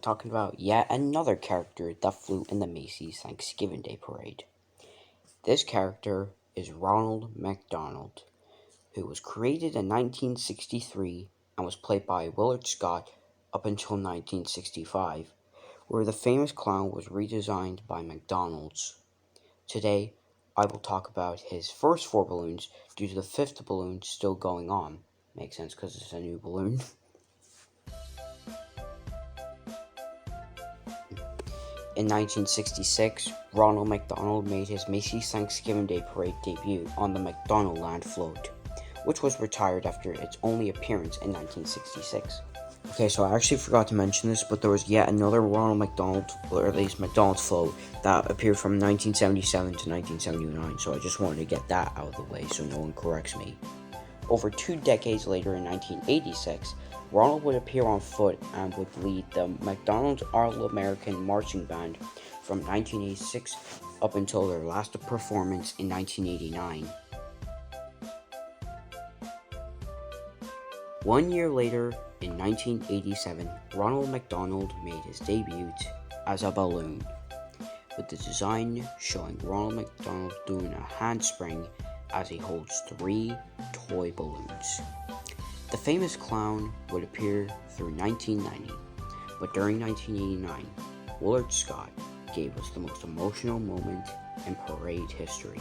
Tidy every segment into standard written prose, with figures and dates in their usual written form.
talking about yet another character that flew in the Macy's Thanksgiving Day Parade. This character is Ronald McDonald, who was created in 1963 and was played by Willard Scott up until 1965, where the famous clown was redesigned by McDonald's. Today, I will talk about his first four balloons due to the fifth balloon still going on. Makes sense because it's a new balloon. In 1966, Ronald McDonald made his Macy's Thanksgiving Day Parade debut on the McDonaldland float, which was retired after its only appearance in 1966. Okay, so I actually forgot to mention this, but there was yet another Ronald McDonald, or at least McDonald's float, that appeared from 1977 to 1979, so I just wanted to get that out of the way so no one corrects me. Over 2 decades later in 1986, Ronald would appear on foot and would lead the McDonald's All-American Marching Band from 1986 up until their last performance in 1989. 1 year later, in 1987, Ronald McDonald made his debut as a balloon, with the design showing Ronald McDonald doing a handspring as he holds 3 toy balloons. The famous clown would appear through 1990, but during 1989, Willard Scott gave us the most emotional moment in parade history.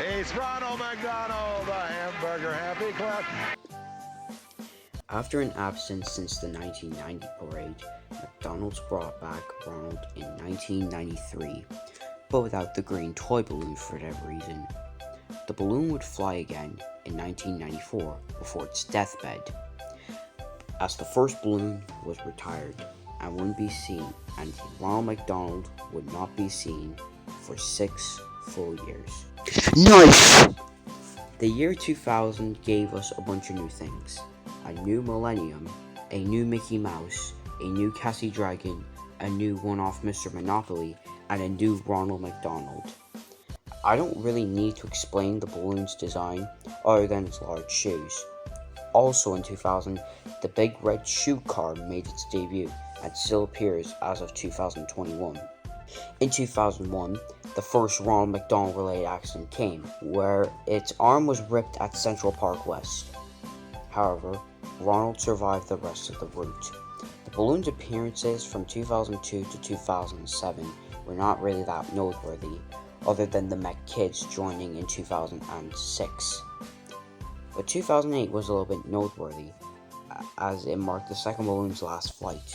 It's Ronald McDonald, the Hamburger Happy Club. After an absence since the 1990 parade, McDonald's brought back Ronald in 1993, but without the green toy balloon for whatever reason. The balloon would fly again in 1994 before its deathbed, as the first balloon was retired and wouldn't be seen, and Ronald McDonald would not be seen for 6 full years. Nice! The year 2000 gave us a bunch of new things. A new Millennium, a new Mickey Mouse, a new Cassie Dragon, a new one-off Mr. Monopoly, and a new Ronald McDonald. I don't really need to explain the balloon's design other than its large shoes. Also in 2000, the big red shoe car made its debut and still appears as of 2021. In 2001, the first Ronald McDonald related accident came, where its arm was ripped at Central Park West. However, Ronald survived the rest of the route. The balloon's appearances from 2002 to 2007 were not really that noteworthy, other than the Mech Kids joining in 2006. But 2008 was a little bit noteworthy, as it marked the second balloon's last flight.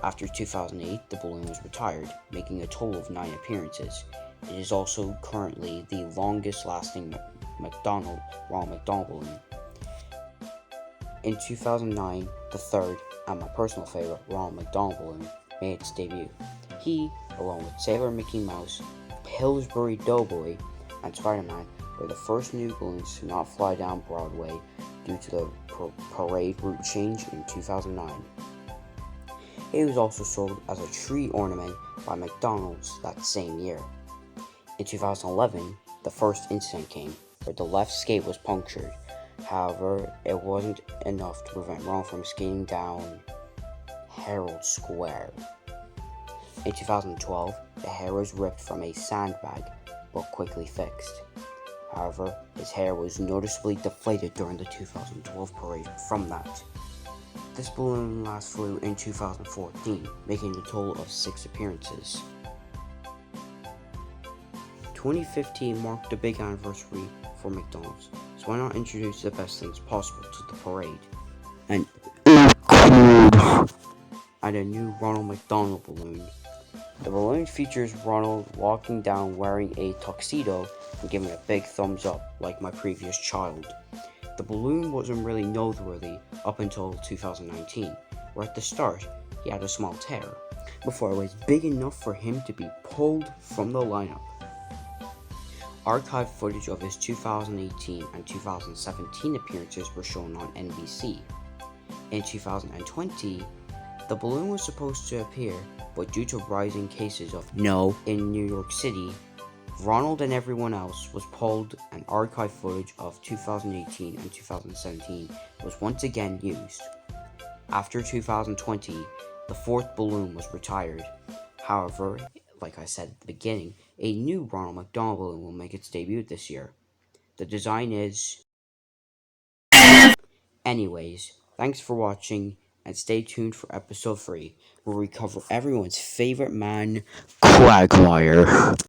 After 2008, the balloon was retired, making a total of 9 appearances. It is also currently the longest lasting Ronald McDonald balloon. In 2009, the third, and my personal favorite, Ronald McDonald balloon made its debut. He, along with Sailor Mickey Mouse, Pillsbury Doughboy, and Spider-Man, were the first new balloons to not fly down Broadway due to the parade route change in 2009. It was also sold as a tree ornament by McDonald's that same year. In 2011, the first incident came, where the left skate was punctured. However, it wasn't enough to prevent Ron from skating down Herald Square. In 2012, the hair was ripped from a sandbag, but quickly fixed. However, his hair was noticeably deflated during the 2012 parade from that. This balloon last flew in 2014, making a total of 6 appearances. 2015 marked a big anniversary for McDonald's, so why not introduce the best things possible to the parade? And a new Ronald McDonald balloon. The balloon features Ronald walking down wearing a tuxedo and giving a big thumbs up, like my previous child. The balloon wasn't really noteworthy up until 2019, where at the start, he had a small tear, before it was big enough for him to be pulled from the lineup. Archive footage of his 2018 and 2017 appearances were shown on NBC. In 2020, the balloon was supposed to appear, but due to rising cases of in New York City, Ronald and everyone else was pulled, and archive footage of 2018 and 2017 was once again used. After 2020, the fourth balloon was retired. However, like I said at the beginning, a new Ronald McDonald balloon will make its debut this year. The design is... Anyways, thanks for watching, and stay tuned for episode 3, where we cover everyone's favorite man, Quagmire.